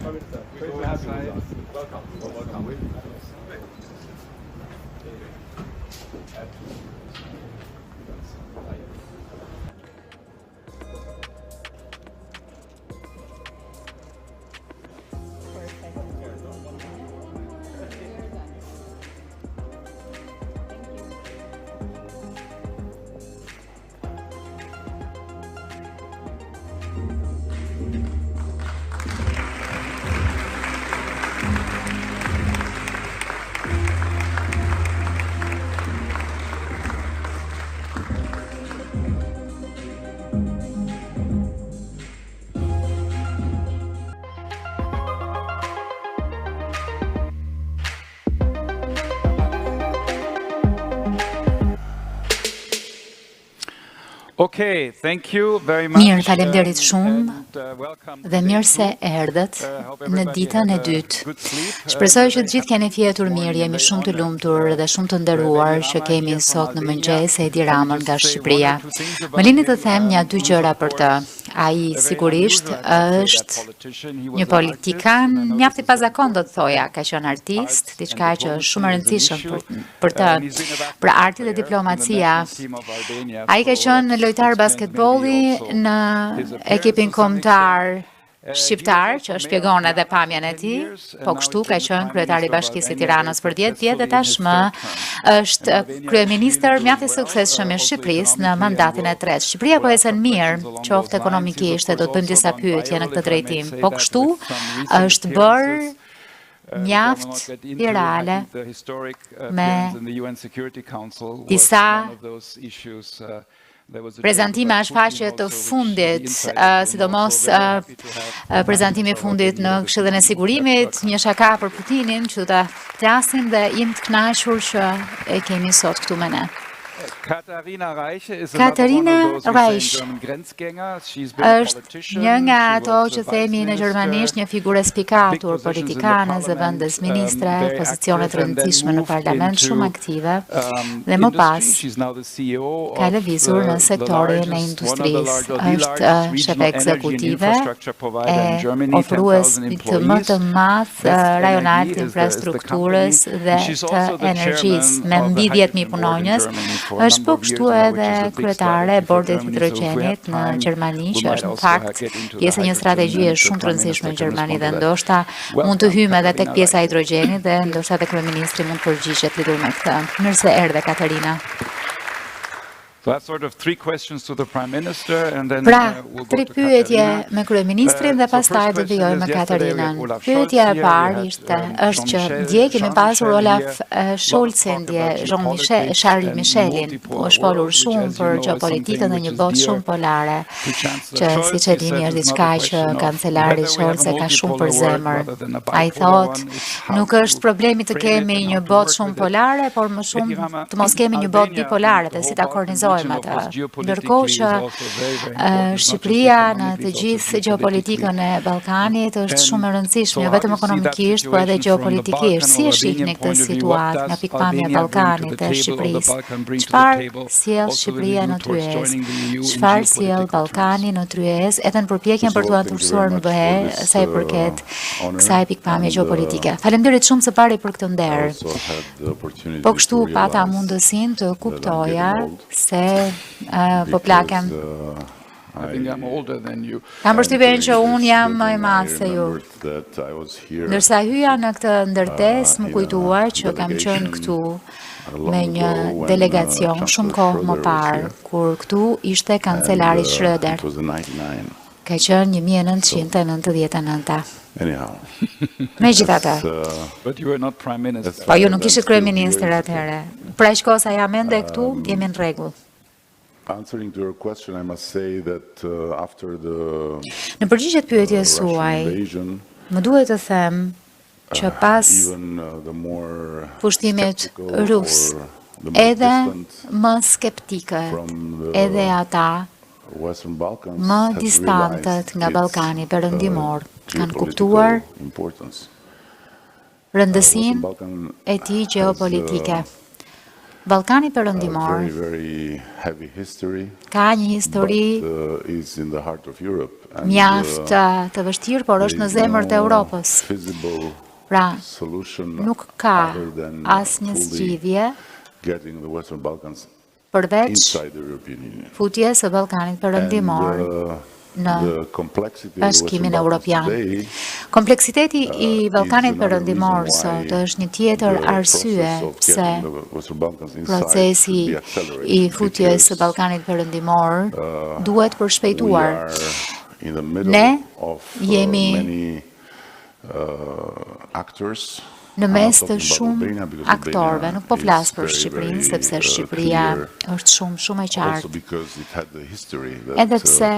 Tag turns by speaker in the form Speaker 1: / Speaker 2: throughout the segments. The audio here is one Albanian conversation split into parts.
Speaker 1: Great to have you with us. Welcome. Welcome. Okay, thank you very much.
Speaker 2: Mirë, faleminderit shumë dhe mirë se erdhët në ditën e dytë. Shpresoj që të gjithë keni fjetur mirë, jemi shumë të lumtur dhe shumë të nderuar që kemi sot në mëngjes Edi Ramën nga Shqipëria. Më lini të them dy gjëra për të. Ai sigurisht është një politikan mjaft i pazakon, do të thoja, ka qenë artist, diçka që është shumë e rëndësishme për të, për arti dhe diplomacia. Ai ka qenë lojtar basketbolli në ekipin kombëtar shqiptar, që shpjegon edhe pamjen e tij, po kështu ka qenë kryetari i Bashkisë së Tiranës për 10 vjet dhe tashmë është kryeministër mjaft i suksesshëm i Shqipërisë në mandatin e tretë. Shqipëria po ecën mirë, qoftë ekonomikisht, do të bëjmë disa pyetje në këtë drejtim. Po kështu është bërë mjaft virale me disa prezantime a shfaqje të fundit, sidomos prezantimi i fundit në Këshillin e Sigurimit, një shaka për Putinin, që ta flasim dhe jam të kënaqur që e kemi sot këtu me ne. Katarina Reich është një nga ato që themi në gjermanisht një figurë spikatur, politikane, zëvendës ministre, pozicione të rëndësishme në parlament, shumë aktive, dhe më pas ka lëvizur në sektorin e industrisë. Është shef ekzekutive e ofruesit më të madh rajonal të infrastrukturës dhe të energjisë, me mbi 10.000 punonjës. Është po kështu edhe kryetare e bordit hidrogenit në Gjermani, që është në fakt pjesë e një strategjie shumë të rëndësishme në Gjermani dhe ndoshta mund të hyjmë edhe tek pjesa e hidrogenit dhe ndoshta edhe kryeministri mund të përgjigjet lidhur me këtë. Mirë se erdhe, Katarina. Pra, 3 pyetje me kryeministrin dhe pastaj do vijojmë me Katarinën. Pyetja e parë është që dje kemi pasur Olaf Scholzin, Charles Michelin, është folur shumë për geopolitikën dhe një botë shumë polare, që siç e dini është diçka që kancelari Scholz e ka shumë për zemër. Ai thotë, nuk është problemi të kemi një botë shumë polare, por më shumë të mos kemi një botë bipolare dhe si ta kornizojmë atë. Ndërkohë që Shqipëria në të gjithë geopolitikën e Ballkanit është shumë e rëndësishme, jo vetëm ekonomikisht, por edhe geopolitikisht. Si e shihni këtë situatë nga pikpamja e Ballkanit dhe Shqipërisë? Çfarë sjell Shqipëria në tryezë? Çfarë sjell Ballkani në tryezë, edhe në përpjekjen për t'u antursuar në BE sa i përket kësaj pikpamje geopolitike? Faleminderit shumë së pari për këtë nder. Po kështu pata mundësinë të kuptoja se po plakem. Kam përshtypjen që unë jam më i madh se ju. Ndërsa hyja në këtë ndërtesë, më kujtua që kam qenë këtu me një delegacion shumë kohë më parë, kur këtu ishte kancelari Schröder. Ka qenë 1999. Megjithatë. Po ju nuk ishit kryeministër atëherë. Pra shko sa jam ende këtu, jemi në rregull. Në përgjigje të pyetjes suaj, më duhet të them që pas pushtimit rus, edhe më skeptike, edhe ata më distantët nga Ballkani perëndimor kanë kuptuar rëndësinë e tij geopolitike. Ballkani Perëndimor ka një histori mjaft të vështirë, por është në zemër të Europës. Pra, nuk ka asnjë zgjidhje përveç futjes së Ballkanit Perëndimor në Bashkimin Evropian. Kompleksiteti I Ballkanit Perëndimor sot është një tjetër arsye pse procesi I futjes së Ballkanit Perëndimor duhet përshpejtuar. Ne jemi në mes të shumë aktorëve, nuk po flas për Shqipërinë, sepse Shqipëria është shumë e qartë. Edhe pse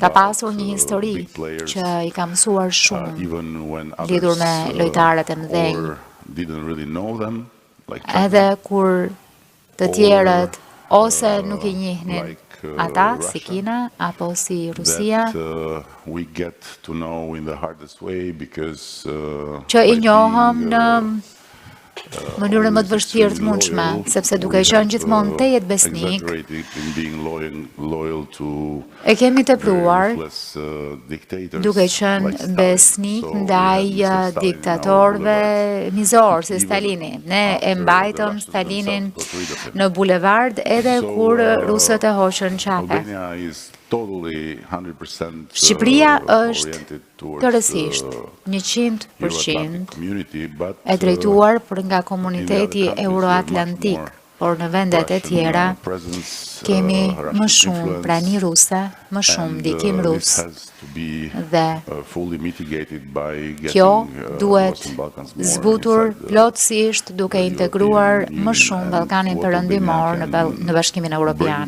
Speaker 2: ka pasur një histori që I ka mësuar shumë lidhur me lojtarët e mëdhenj. Edhe kur të tjerët ose nuk I njihnin ata, si Kina, apo si Rusia, që I njohëm në mënyrën më të vështirë të mundshme, sepse duke qenë gjithmonë tejet besnik, e kemi tepruar duke qenë besnik ndaj diktatorëve mizor si Stalini. Ne e mbajtëm Stalinin në bulevard edhe kur rusët e hoqën qape. Shqipëria është tërësisht 100% e drejtuar për nga komuniteti euroatlantik, por në vendet e tjera kemi më shumë prani ruse, më shumë ndikim rus, dhe kjo duhet zbutur plotësisht duke integruar më shumë Ballkanin Perëndimor në Bashkimin Evropian.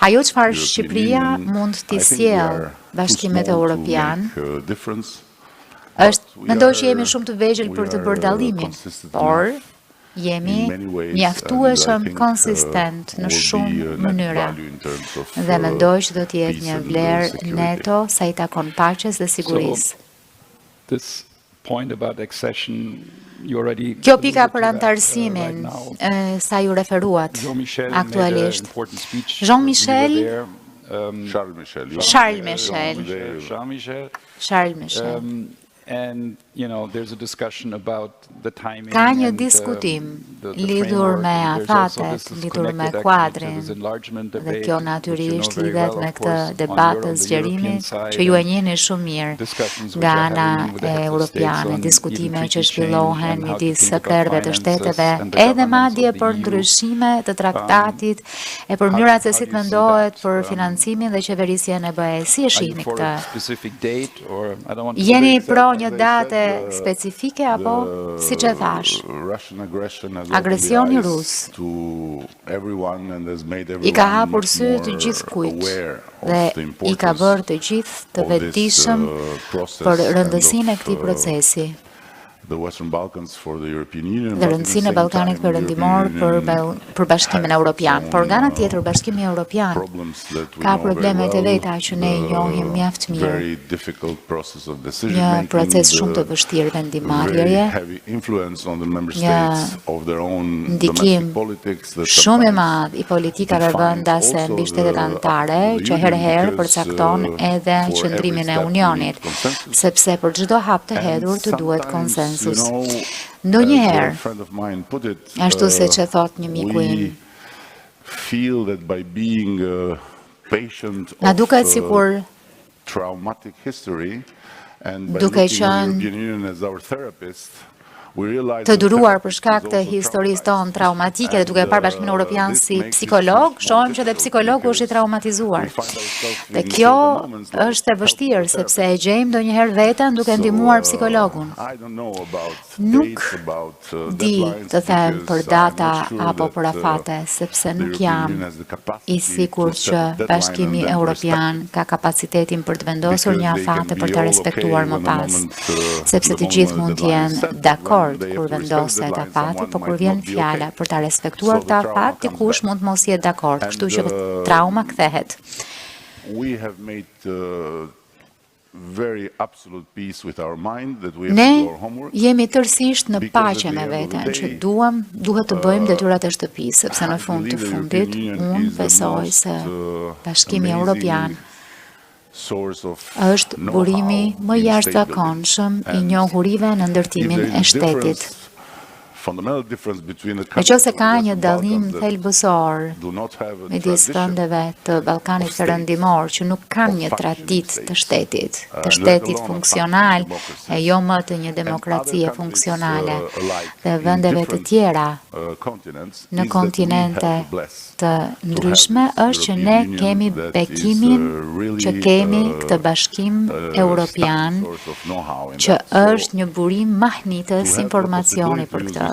Speaker 2: Ajo çfarë Shqipëria mund t'i sjellë Bashkimet Evropian është, mendoj që jemi shumë të vegjël për të bërë dallimin, por jemi mjaftueshëm konsistent në shumë mënyra dhe mendoj që do të jetë një vlerë neto sa I takon paqes dhe sigurisë. Kjo pika për antarësimin sa ju referuat aktualisht. Charles Michel. Ka një diskutim lidhur me afatet, lidhur me kuadrin, dhe kjo natyrisht lidhet me këtë debat të zgjerimit që ju e njihni shumë mirë nga ana e europiane, diskutime që zhvillohen midis sektërve të shteteve, edhe madje për ndryshime të traktatit e për mënyrat se si të mendohet për financimin dhe qeverisjen e BE. Si e shihni këtë? Jeni pro një date specifike apo, si që thash, agresioni rus I ka hapur sy të gjithë kujt dhe I ka bërë të gjithë të vetëdijshëm për rëndësinë e këtij procesi. Dhe rëndësinë e Ballkanit Perëndimor për Bashkimin Evropian. Por nga ana tjetër, Bashkimi Evropian ka problemet e veta që ne I njohim mjaft mirë. Një proces shumë të vështirë vendimarrjeje, një ndikim shumë I madh I politikave vendase mbi shtetet anëtare, që herëherë përcakton edhe qëndrimin e Unionit, sepse për çdo hap të hedhur të duhet konsensus. Ndonjëherë, ashtu se që thot një miku im, na duket sikur duke qenë të duruar për shkak të historisë tonë traumatike dhe duke parë Bashkimin Evropian si psikolog, shohim që dhe psikologu është I traumatizuar. Dhe kjo është e vështirë, sepse e gjejmë ndonjëherë veten duke ndihmuar psikologun. Nuk di të them për data apo për afate, sepse nuk jam I sigurt që Bashkimi Evropian ka kapacitetin për të vendosur një afate për të respektuar më pas, sepse të gjithë mund të jenë dakord kur vendoset afati, por kur vjen fjala për ta respektuar këtë afat, dikush mund të mos jetë dakord, kështu që trauma kthehet. Ne jemi tërësisht në paqe me veten që duhet të bëjmë detyrat e shtëpisë, sepse në fund të fundit unë besoj se Bashkimi Evropian është burimi më jashtëzakonshëm i njohurive në ndërtimin e shtetit. Nëse ka një dallim thelbësor midis vendeve të Ballkanit Perëndimor që nuk kanë një traditë të shtetit funksional e jo më të një demokracie funksionale dhe vendeve të tjera në kontinente të ndryshme është që ne kemi bekimin që kemi këtë bashkim evropian që është një burim mahnitës informacioni për këtë.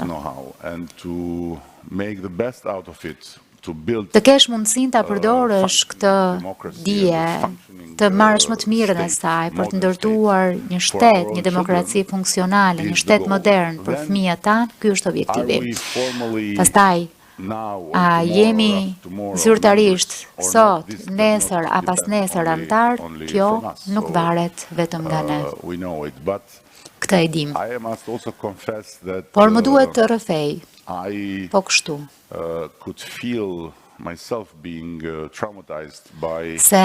Speaker 2: Të kesh mundësinë ta përdorësh këtë dije, të marrësh më të mirën e saj për të ndërtuar një shtet, një demokraci funksionale, një shtet modern për fëmijët tanë, ky është objektivi. Pastaj, a jemi zyrtarisht sot, nesër, a pas nesër antar, kjo nuk varet vetëm nga ne. Këtë e dim. Por më duhet të rrëfej, po kështu. Se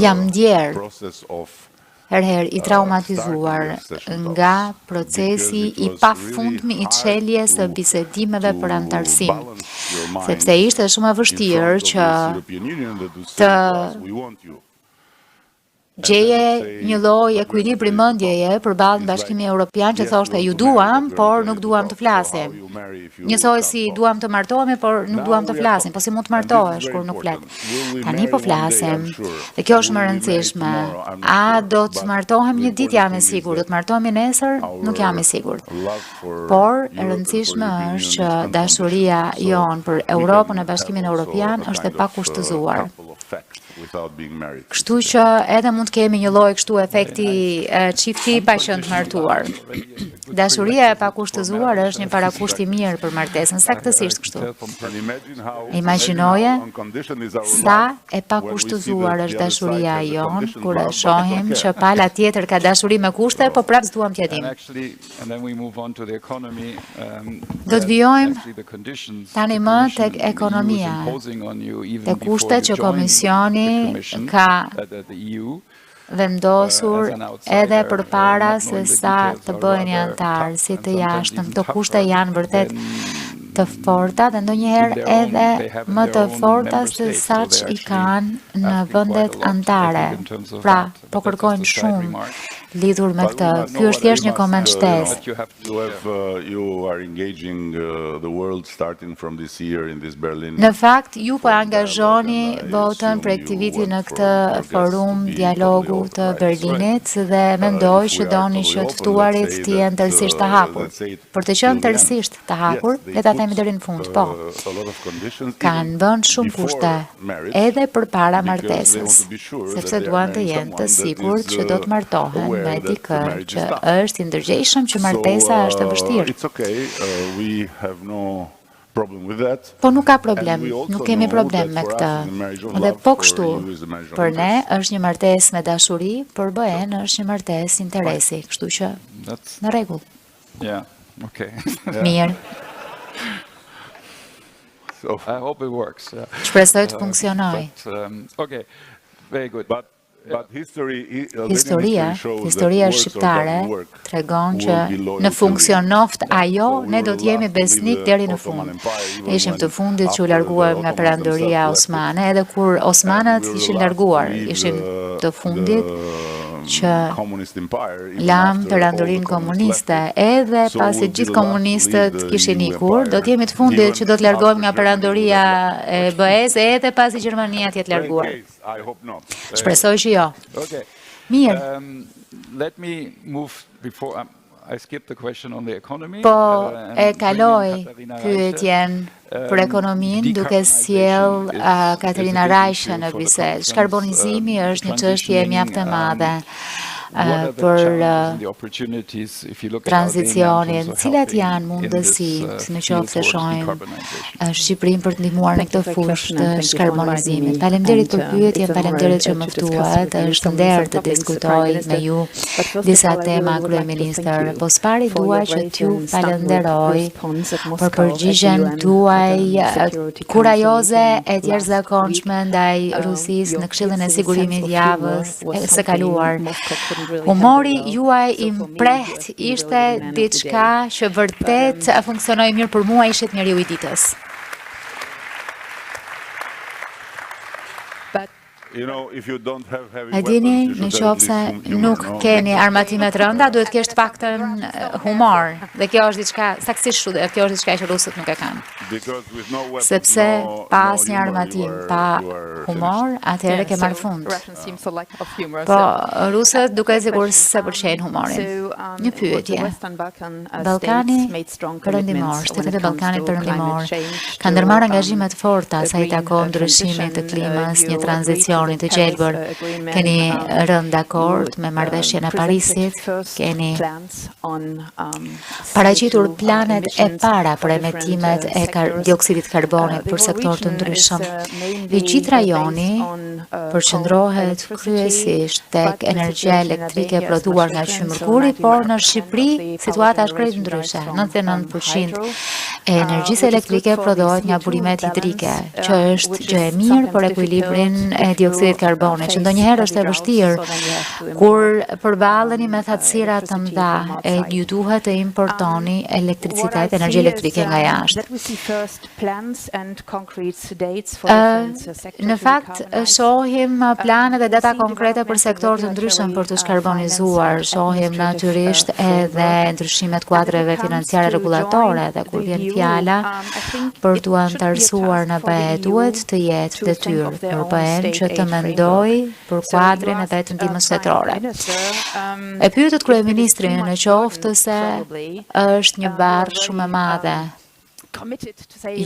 Speaker 2: jam ndjerë herher i traumatizuar nga procesi i pafundmi i çeljes së bisedimeve për antarësim, sepse ishte shumë e vështirë që të gjeje një lloj ekuilibri mendjeje përballë Bashkimit Evropian që thoshte ju duam, por nuk duam të flasim. Njësoj si duam të martohemi, por nuk duam të flasim, po si mund të martohesh kur nuk flet. Tani po flasim, dhe kjo është më e rëndësishme. A do të martohem një ditë, jam e sigurt, do të martohemi nesër, nuk jam e sigurt. Por e rëndësishme është që dashuria jon për Europën e Bashkimin Evropian është e pakushtëzuar. Kështu që edhe mund të kemi një lloj kështu efekti çifti pa qenë të martuar. Dashuria e pakushtëzuar është një parakusht i mirë për martesën, saktësisht kështu. Imagjinoje sa e pakushtëzuar është dashuria jon kur e shohim që pala tjetër ka dashuri me kushte, po prapë s'duam t'ia dim. Do të vijojmë tani më tek ekonomia, te kushtet që Komisioni ka vendosur edhe përpara se sa të bëheni antar, si të jashtëm. Këto kushte janë vërtet të forta dhe ndonjëherë edhe më të forta se saç i kanë në vendet antare. Pra, po kërkojnë shumë lidhur me këtë. Ky është thjesht një koment shtesë. Në fakt, ju po angazhoni botën prej këtij viti në këtë forum dialogu të Berlinit dhe mendoj që doni që të ftuarit të jenë tërësisht të hapur. Për të qenë tërësisht të hapur, le ta themi deri në fund, po. Kanë vënë shumë kushte edhe përpara martesës, sepse duan të jenë të sigurt që do të martohen me dikë që është i ndërgjegjshëm, që martesa është e vështirë. Po nuk ka problem, nuk kemi problem me këtë. Dhe po kështu, për ne është një martesë me dashuri, për BE-n është një martesë interesi, kështu që në rregull. Mirë. Shpresoj të funksionoj. Historia shqiptare tregon që në funksionoft ajo, ne do të jemi besnik deri në fund. Ne ishim të fundit që u larguam nga perandoria osmane, edhe kur osmanët ishin larguar, ishim të fundit që lam perandorinë komuniste, edhe pasi gjithë komunistët kishin ikur, do të jemi të fundit që do të largohemi nga perandoria e BE-s, edhe pasi Gjermania të jetë larguar. Shpresoj që jo. Mirë. Po e kaloj pyetjen për ekonominë duke sjell Katerina Rajshë në bisedë. Shkarbonizimi është një çështje mjaft e madhe. për tranzicionin, cilat janë mundësitë, në qoftë se shohim Shqipërinë për të ndihmuar në këtë fushë të shkarbonizimit. Faleminderit për pyetjen, faleminderit që më ftuat. Është nder të diskutoj me ju disa tema, kryeministër. Po s'pari dua që t'ju falenderoj për përgjigjen tuaj kurajoze e jashtëzakonshme ndaj Rusisë në Këshillin e Sigurimit javës së kaluar. Humori juaj i mprehtë ishte diçka që vërtet funksionoi mirë për mua, ishit njeriu i ditës. E dini, në qoftë se nuk keni armatime të rënda, duhet kesh të paktën humor. Dhe kjo është diçka, saktësisht kështu, kjo është diçka që rusët nuk e kanë. Sepse pas një armatim pa humor, atëherë ke marrë fund. Po, rusët duket sikur se pëlqejnë humorin. Një pyetje. Ballkani Perëndimor, shtetet e Ballkanit Perëndimor kanë ndërmarrë angazhime të forta sa i takon ndryshimit të klimës, një tranzicioni të gjelbër. Keni rënë dakord me marrëveshjen e Parisit, keni paraqitur planet e para për emetimet e dioksidit karbonit për sektor të ndryshëm. I gjithë rajoni përqendrohet kryesisht tek energjia elektrike prodhuar nga qymërkuri, por në Shqipëri situata është krejt ndryshe. 99% e energjisë elektrike prodhohet nga burimet hidrike, që është gjë e mirë për ekuilibrin e dioksidit karbonit, që ndonjëherë është e vështirë kur përballeni me thatësira të mëdha e ju duhet të importoni elektricitet, energji elektrike nga jashtë. Në fakt, shohim plane dhe data konkrete për sektor të ndryshëm për të shkarbonizuar, shohim natyrisht edhe ndryshimet kuadreve financiare regulatore, dhe kur vjen fjala për t'u antarësuar në BE duhet të jetë detyrë për BE-n që të mendoj për kuadrin edhe të ndihmës shtetërore. E pyetët kryeministrin në qoftë se është një barrë shumë e madhe.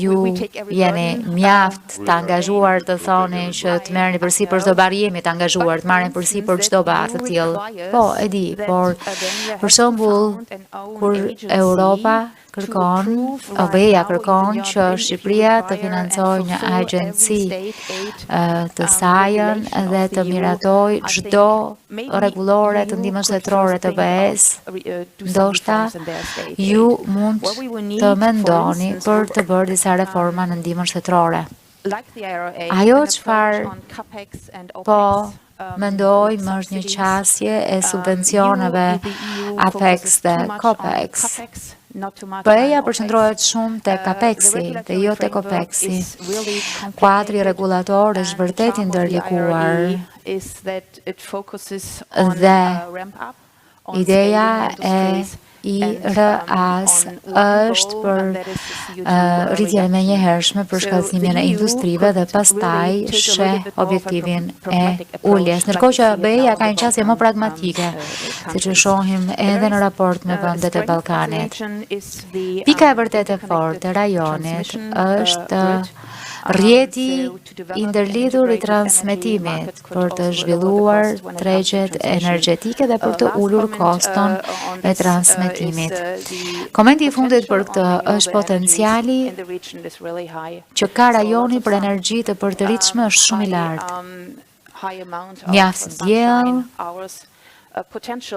Speaker 2: Ju jeni mjaft të angazhuar të thoni që të merrni përsipër çdo barë, jemi të angazhuar të marrim përsipër çdo barë të tillë. Po, e di, por për shembull kur Europa kërkon, BE-ja kërkon që Shqipëria të financojë një agjenci të sajën dhe të miratoj çdo rregullore të ndihmës shtetërore të BE-s, ndoshta ju mund të mendoni për të bërë disa reforma në ndihmën shtetërore. Ajo çfarë po mendoj më është një qasje e subvencioneve Apex dhe Copex. BE-ja përqendrohet shumë te Capex-i dhe jo te Copex-i. Kuadri regulator është vërtet i ndërlikuar dhe ideja e IRA-s është për rritje me njëhershme për shkallësimin e industrive dhe pastaj sheh objektivin e uljes. Ndërkohë që BE-ja ka një qasje më pragmatike, siç e shohim edhe në raport me vendet e Ballkanit. Pika e vërtet e fortë e rajonit është rrjeti i ndërlidhur i transmetimit për të zhvilluar tregjet energjetike dhe për të ulur koston e transmetimit. Komenti i fundit për këtë është potenciali që ka rajoni për energji të përtëritshme është shumë i lartë. Mjaft diell,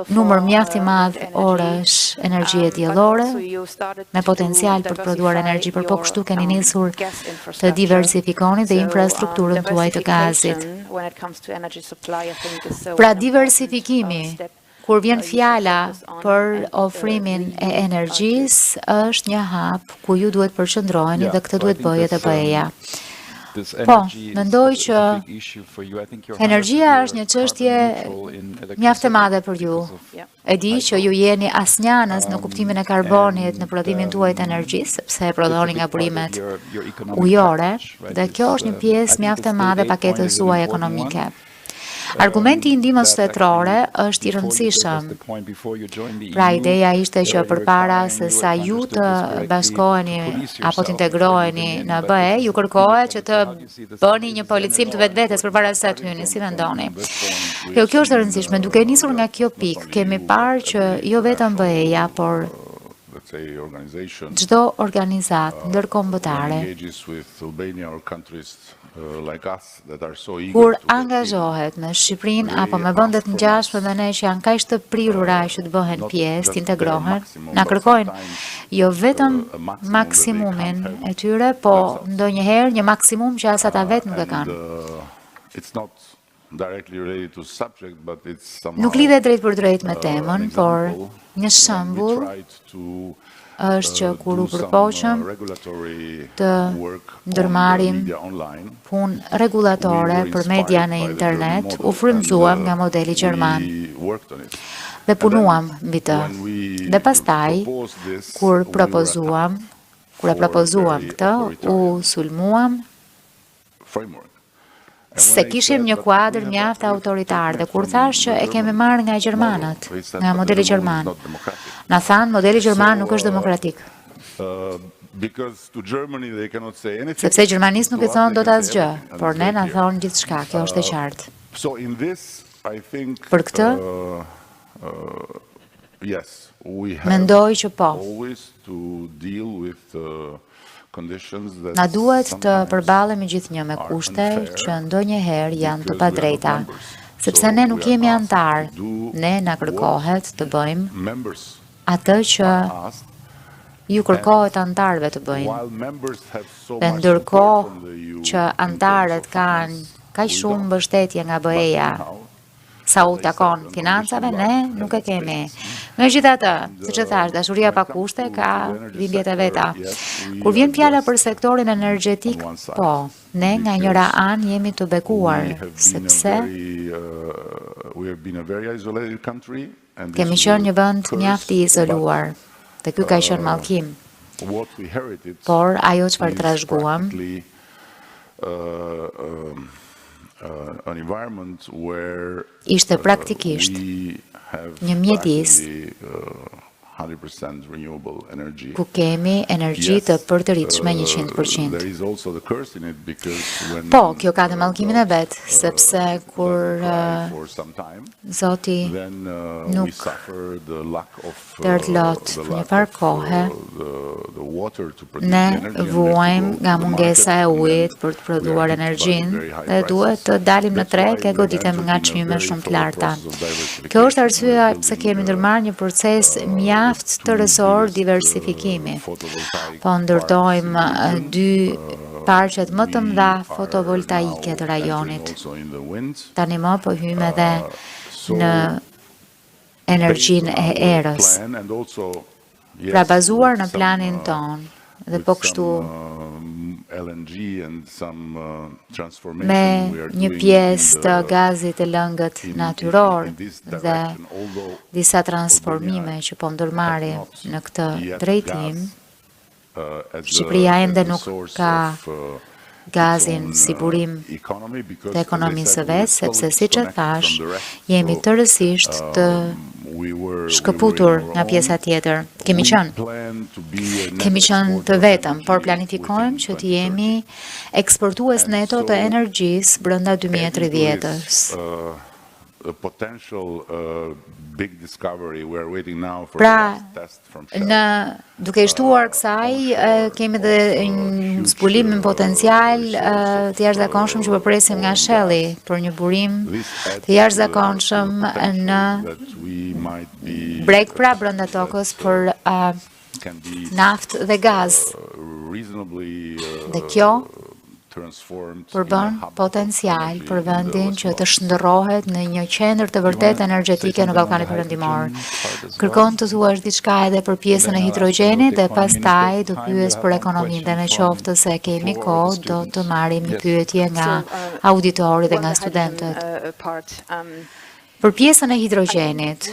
Speaker 2: numër mjaft i madh orësh energjie diellore, me potencial për të prodhuar energji, por po kështu keni nisur të diversifikoni dhe infrastrukturën tuaj të gazit. Pra diversifikimi, kur vjen fjala për ofrimin e energjisë, është një hap ku ju duhet përqendroheni dhe këtë duhet bëjë edhe BE-ja. Po, mendoj që energjia është një çështje mjaft e madhe për ju. E di që ju jeni asnjanës në kuptimin e karbonit në prodhimin tuaj të energjisë, sepse e prodhoni nga burimet ujore, dhe kjo është një pjesë mjaft e madhe paketës suaj ekonomike. Argumenti i ndihmës shtetërore është i rëndësishëm. Pra ideja ishte që përpara se sa ju të bashkoheni apo të integroheni në BE, ju kërkohet që të bëni një policim të vetvetes përpara se të hyni, si mendoni. Kjo është e rëndësishme. Duke nisur nga kjo pikë, kemi parë që jo vetëm BE-ja, por çdo organizatë ndërkombëtare kur angazhohet me Shqipërinë apo me vendet ngjashme me ne që janë kaq të prirura që të bëhen pjesë, të integrohen, na kërkojnë jo vetëm maksimumin e tyre, po ndonjëherë një maksimum që as ata vetë nuk e kanë. Nuk lidhet drejt për drejt me temën, por një shembull është që kur u përpoqëm të ndërmarrim punë rregullatore për media në internet, u frymëzuam nga modeli gjerman dhe punuam mbi të. Dhe pastaj, kur e propozuam këtë, u sulmuam se kishim një kuadër mjaft autoritar dhe kur thash që e kemi marrë nga gjermanët, nga modeli gjerman, na thanë modeli gjerman nuk është demokratik. Sepse gjermanistë nuk i thonë dot asgjë, por ne na thonë gjithçka, kjo është e qartë. Për këtë, mendoj që po. Na duhet të përballemi gjithnjë me kushte që ndonjëherë janë të padrejta, sepse ne nuk jemi antar, ne na kërkohet të bëjmë atë që ju kërkohet antarëve të bëjnë. Dhe ndërkohë që antarët kanë kaq shumë mbështetje nga BE-ja, sa u takon financave, ne nuk e kemi. Megjithatë, siç e thash, dashuria pa kushte ka dhimbjet e veta. Kur vjen fjala për sektorin energjetik, po, ne nga njëra anë jemi të bekuar, sepse kemi qenë një vend mjaft i izoluar, dhe ky ka qenë mallkim. Por ajo çfarë trashëguam ishte praktikisht një mjedis ku kemi energji të përtëritshme 100%. Po, kjo ka të mallkimin e vet, sepse kur Zoti nuk tërlot për një farë kohe, ne vuajmë nga mungesa e ujit për të prodhuar energjinë dhe duhet të dalim në treg e goditem nga çmime shumë të larta. Kjo është arsyeja pse kemi ndërmarrë një proces mjaft të rësor diversifikimi. Po ndërtojmë 2 parqet më të mëdha fotovoltaike të rajonit. Tani më po hyjmë edhe në energjinë e erës. Pra bazuar në planin ton dhe po kështu me një pjesë të gazit të lëngët natyror dhe disa transformime që po ndërmarrim në këtë drejtim, Shqipëria ende nuk ka gazin si burim të ekonomisë së vet, sepse siç e thash, jemi tërësisht të shkëputur nga pjesa tjetër. Kemi qenë të vetëm, por planifikojmë që të jemi eksportues neto të energjisë brenda 2030-s. Pra, duke shtuar kësaj, kemi dhe një zbulimin potencial të jashtëzakonshëm që po presim nga Shelli për një burim të jashtëzakonshëm në breg pra brenda tokës për naftë dhe gaz. Dhe kjo përbën potencial për vendin që të shndërrohet në një qendër të vërtet energjetike në Ballkanin Perëndimor. Kërkon të thuash diçka edhe për pjesën e hidrogjenit dhe pastaj do pyes për ekonominë dhe në qoftë se kemi kohë do të marrim një pyetje nga auditorit dhe nga studentët. Për pjesën e hidrogenit,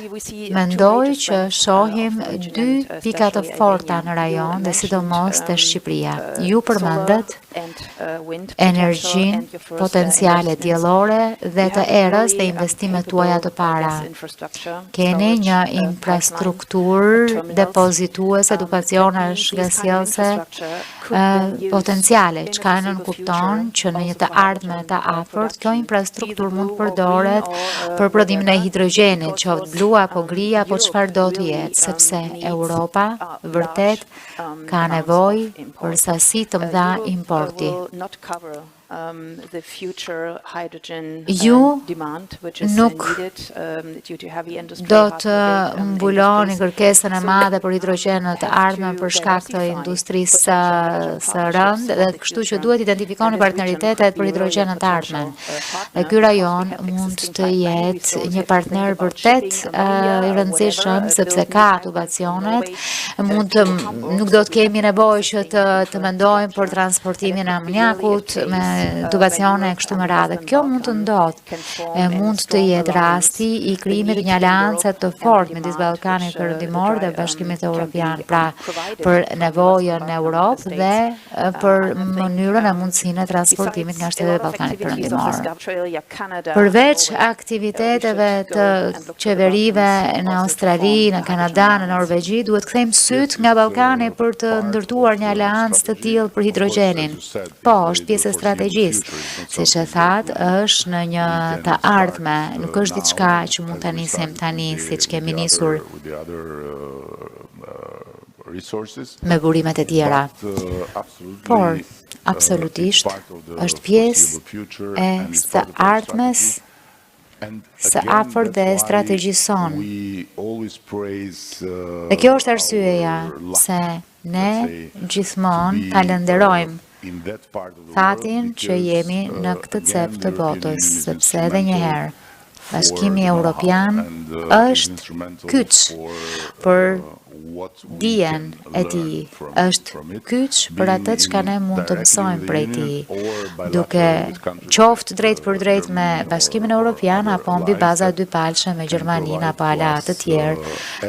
Speaker 2: mendoj që shohim dy pika të forta në rajon dhe sidomos të Shqipëria. Ju përmendet energjin, potenciale diellore dhe të erës dhe investimet tuaja të para. Keni një infrastrukturë depozituese, edukacionesh, gasjelse, potenciale, çka nënkupton që në një të ardhme të afërt, kjo infrastrukturë mund përdoret për prodhimin e hidrogenit, qoftë blu apo gri apo çfarë do të jetë, sepse Europa vërtet ka nevojë për sasi të mëdha importi. Ju nuk do të mbuloni kërkesën e madhe për hidrogen në të ardhmen për shkak të industrisë së rëndë dhe kështu që duhet identifikoni partneritetet për hidrogen në të ardhmen. Dhe ky rajon mund të jetë një partner vërtet i rëndësishëm sepse ka tubacionet, nuk do të kemi nevojë që të mendojmë për transportimin e amoniakut me tubacione e kështu me radhë. Kjo mund të ndodhë e mund të jetë rasti i krijimit të një alance të fortë midis Ballkanit Perëndimor dhe Bashkimit Evropian, pra për nevojën në Europë dhe për mënyrën e mundësinë e transportimit nga shtetet e Ballkanit Perëndimor. Përveç aktiviteteve të qeverive në Australi, në Kanada, në Norvegji, duhet kthejmë syt nga Ballkani për të ndërtuar një aleancë të tillë për hidrogenin. Po, është pjesë e strategjisë. Siç e thatë, është në një të ardhme, nuk është diçka që mund ta nisim tani siç kemi nisur me burimet e tjera. Por, absolutisht, është pjesë e së ardhmes së afërt dhe strategjisë sonë. Dhe kjo është arsyeja se ne gjithmonë falenderojmë fatin që jemi në këtë cep të botës, sepse edhe njëherë Bashkimi Evropian është kyç për dijen e tij, është kyç për atë çka ne mund të mësojmë prej tij, duke qoftë drejt për drejt me Bashkimin Evropian apo mbi baza dypalshme me Gjermaninë apo aleat të tjerë,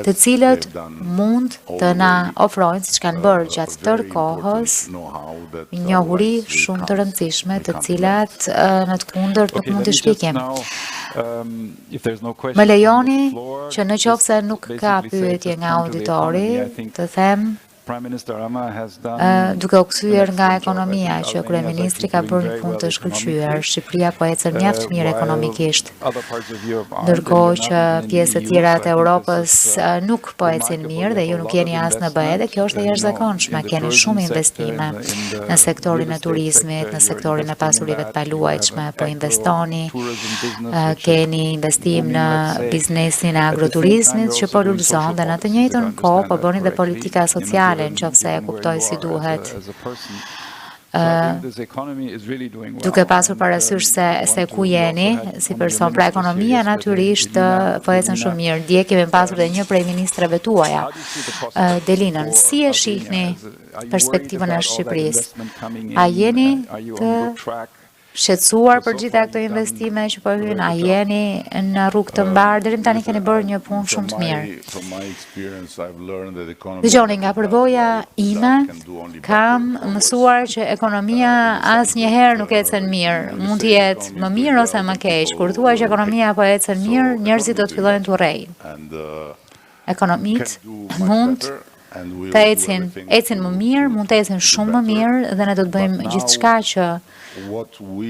Speaker 2: të cilët mund të na ofrojnë, siç kanë bërë gjatë tërë kohës, njohuri shumë të rëndësishme, të cilat në të kundërt nuk mund të shpikim. Më lejoni që në qoftë se nuk ka pyetje nga auditori, të them duke u kthyer nga ekonomia që kryeministri ka bërë një punë të shkëlqyer, Shqipëria po ecën mjaft mirë ekonomikisht, ndërkohë që pjesë të tjera të Europës nuk po ecin mirë dhe ju nuk jeni as në BE dhe kjo është e jashtëzakonshme. Keni shumë investime në sektorin e turizmit, në sektorin e pasurive të paluajtshme, po investoni, keni investim në biznesin e agroturizmit që po lulëzon dhe në të njëjtën kohë po bëni dhe politika sociale në qoftë se e kuptoj si duhet. Duke pasur parasysh se ku jeni si person, pra ekonomia natyrisht po ecën shumë mirë. Dje kemi pasur dhe një prej ministrave tuaja, Delinën. Si e shihni perspektivën e Shqipërisë? A jeni të shqetësuar për gjitha këto investime që po hyjnë, a jeni në rrugë të mbarë? Deri tani keni bërë një punë shumë të mirë. Dëgjoni, nga përvoja ime, kam mësuar që ekonomia asnjëherë nuk ecën mirë. Mund të jetë më mirë ose më keq. Kur thua që ekonomia po ecën mirë, njerëzit do të fillojnë të urrejnë. Ekonomitë mund të ecin më mirë, mund të ecin shumë më mirë dhe ne do të bëjmë gjithçka që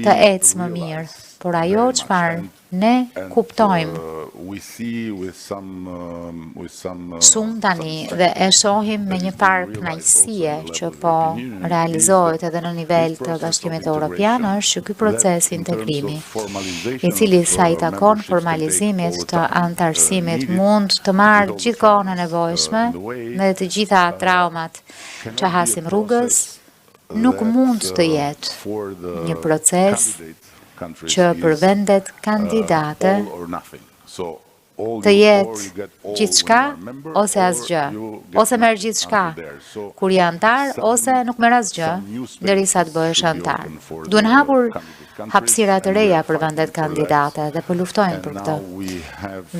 Speaker 2: të ecë më mirë. Por ajo çfarë ne kuptojmë shumë tani dhe e shohim me një farë kënaqësie që po realizohet edhe në nivel të Bashkimit Evropian është që ky proces integrimi, i cili sa i takon formalizimit të antarësimit, mund të marrë gjithkohën e nevojshme dhe të gjitha traumat që hasim rrugës, nuk mund të jetë një proces që për vendet kandidate të jetë gjithçka ose asgjë, ose merr gjithçka kur je antar ose nuk merr asgjë derisa të bëhesh antar. Duhen hapur hapësira të reja për vendet kandidate dhe po luftojnë për këtë.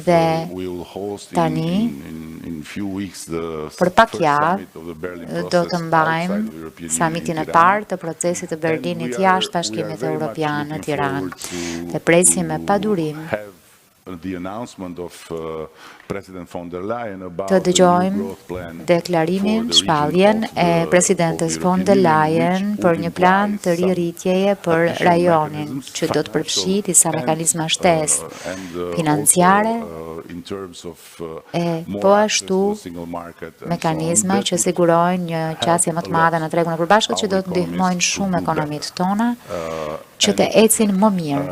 Speaker 2: Dhe tani, për pak javë, do të mbajmë samitin e parë të procesit të Berlinit jashtë Bashkimit Evropian në Tiranë. Dhe presim me padurim të dëgjojmë deklarimin, shpalljen e presidentes von der Leyen për një plan të rirritjeje për rajonin, që do të përfshi disa mekanizma shtesë financiare e po ashtu mekanizma që sigurojnë një qasje më të madhe në tregun e përbashkët që do të ndihmojnë shumë ekonomitë tona që të ecin më mirë.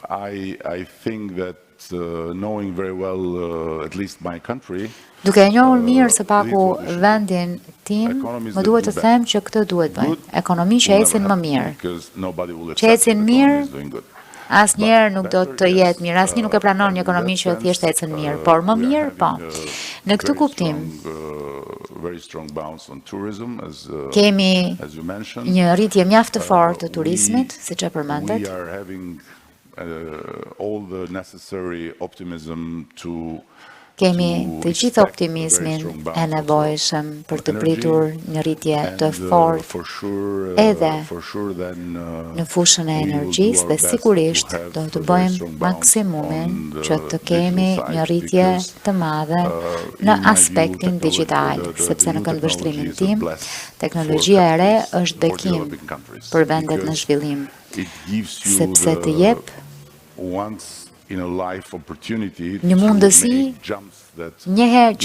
Speaker 3: I think that knowing very well at least my country,
Speaker 2: duke e njohur mirë së paku vendin tim, më duhet të them që këtë duhet bëjmë. Ekonomi që ecin më mirë. Që ecin mirë, asnjëherë nuk do të jetë mirë. Asnjë nuk e pranon një ekonomi që thjesht ecën mirë, por më mirë, po. Në këtë kuptim, kemi një rritje mjaft të fortë të turizmit, siç e përmendet. Kemi të gjithë optimizmin e nevojshëm për të pritur një rritje të fortë edhe në fushën e energjisë dhe sigurisht do të bëjmë maksimumin që të kemi një rritje të madhe në aspektin digital, sepse në këndvështrimin tim, teknologjia e re është bekim për vendet në zhvillim, sepse të jep një mundësi që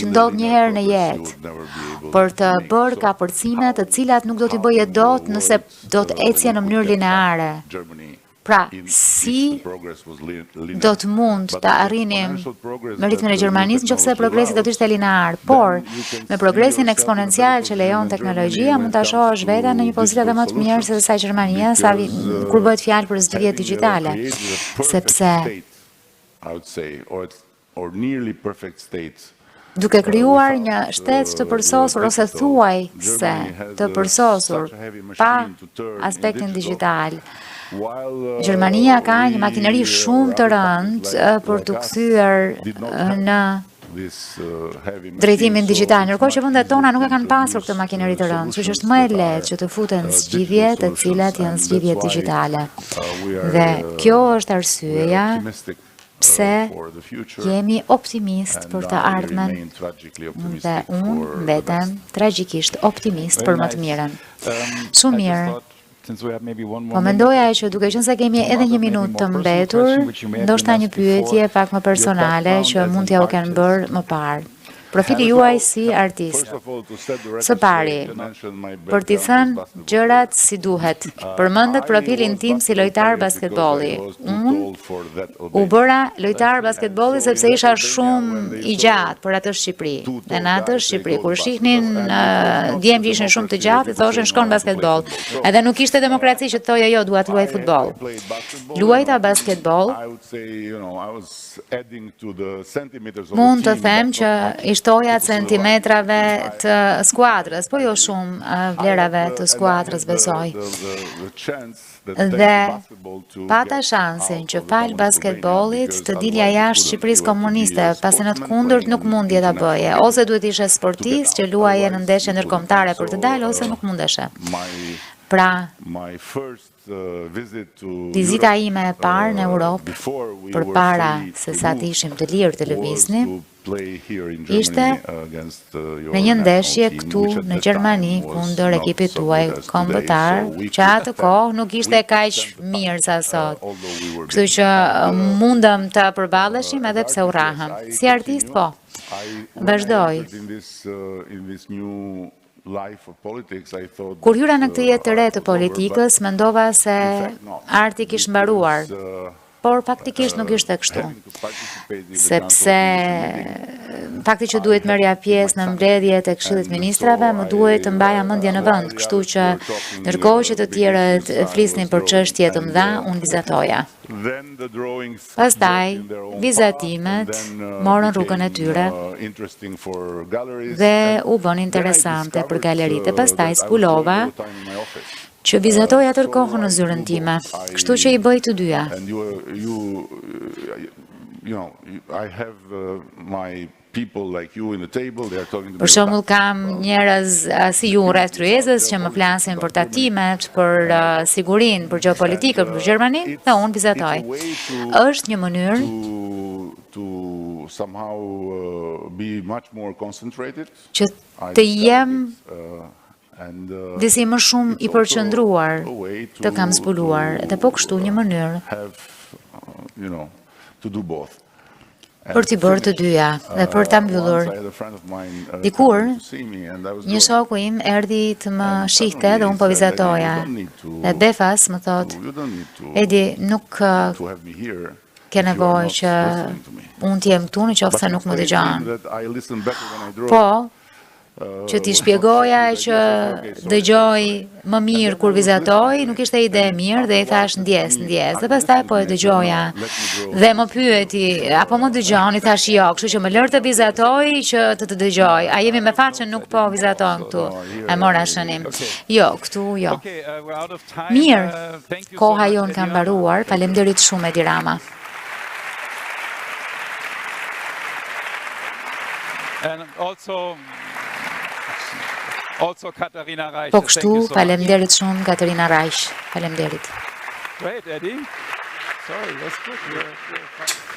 Speaker 2: ndodh njëherë në jetë për të bërë kapërcime të cilat nuk do t'i bëje dot nëse do të ecje në mënyrë lineare. Pra, si do të mund të arrinim me ritmin e Gjermanisë nëse progresi do të ishte linear, por me progresin eksponencial që lejon teknologjia mund ta shohësh veten në një pozitë edhe më të mirë se sa Gjermania kur bëhet fjalë për zgjidhje digjitale, sepse duke krijuar një shtet të përsosur ose thuaj se të përsosur pa aspektin digjital, Gjermania ka një makineri shumë të rëndë për të kthyer në drejtimin digjital, ndërkohë që vendet tona nuk e kanë pasur këtë makineri të rëndë, kështu që është më e lehtë që të futen zgjidhje të cilat janë zgjidhje digjitale. Dhe kjo është arsyeja pse jemi optimist për të ardhmen dhe unë mbetem tragjikisht optimist për më të mirën. Shumë mirë. Po mendoja që duke qenë se kemi edhe një minutë të mbetur, ndoshta një pyetje pak më personale që mund t'ja u kenë bërë më parë. Profili juaj si artist. Së pari, për t'i thënë gjërat si duhet, përmendet profilin tim si lojtar basketbolli. Unë u bëra lojtar basketbolli sepse isha shumë i gjatë për atë Shqipëri. Dhe në atë Shqipëri, kur shihnin djemë që ishin shumë të gjatë, i thoshin shkon basketboll. Edhe nuk ishte demokraci që të thoja jo, dua të luaj futboll. Luajta basketboll, mund të them që shtoja centimetrave të skuadrës, po jo shumë vlerave të skuadrës besoj. Dhe pata shansin që falë basketbollit të dilja jashtë Shqipërisë komuniste, pasi në të kundërt nuk mundje ta bëje, ose duhet ishe sportist që luaje në ndeshje ndërkombëtare për të dalë, ose nuk mundeshe. Pra, vizita ime e parë në Europë, për para se sa të ishim të lirë të lëvizni, ishte në një ndeshje këtu në Gjermani kundër ekipit tuaj kombëtar, që atë kohë nuk ishte kaq mirë sa sot. Kështu që mundëm të përballeshim edhe pse u rrahëm. Si artist, po. Vazhdoj. Kur hyra në këtë jetë të re të politikës, mendova se arti kishte mbaruar, por faktikisht nuk ishte kështu. Sepse fakti që duhet merrja pjesë në mbledhjet e Këshillit Ministrave më duhet të mbaja mendjen në vend, kështu që ndërkohë që të tjerët flisnin për çështje të mëdha, unë vizatoja. Pastaj, vizatimet morën rrugën e tyre dhe u bën interesante për galeritë. Pastaj zbulova që vizatoja tërë kohën në zyrën time, kështu që i bëj të dyja. Për shembull kam njerëz si ju rreth tryezës që më flasin për tatimet, për sigurinë, për gjeopolitikën, për Gjermaninë, dhe unë vizatoj. Është një mënyrë që të jem disi më shumë i përqendruar, të kam zbuluar, dhe po kështu një mënyrë për t'i bërë të dyja dhe për ta mbyllur. Dikur, një shoku im erdhi të më shihte dhe unë po vizatoja. Dhe befas më thot, Edi, nuk ke nevojë që unë t'jem këtu në qoftë se nuk më dëgjon. Po, që t'i shpjegoja që dëgjoj më mirë kur vizatoj, nuk ishte ide e mirë dhe i thash ndjes, dhe pastaj po e dëgjoja. Dhe më pyeti, apo më dëgjon, i thash jo, kështu që më lër të vizatoj që të dëgjoj. A jemi me fat që nuk po vizatojmë këtu? E mora shënim. Jo, këtu jo. Mirë, koha jon ka mbaruar, faleminderit shumë Edi Rama. Po kështu, faleminderit shumë Katerina Reich. Faleminderit.
Speaker 1: Great, Eddie. Sorry, that's good.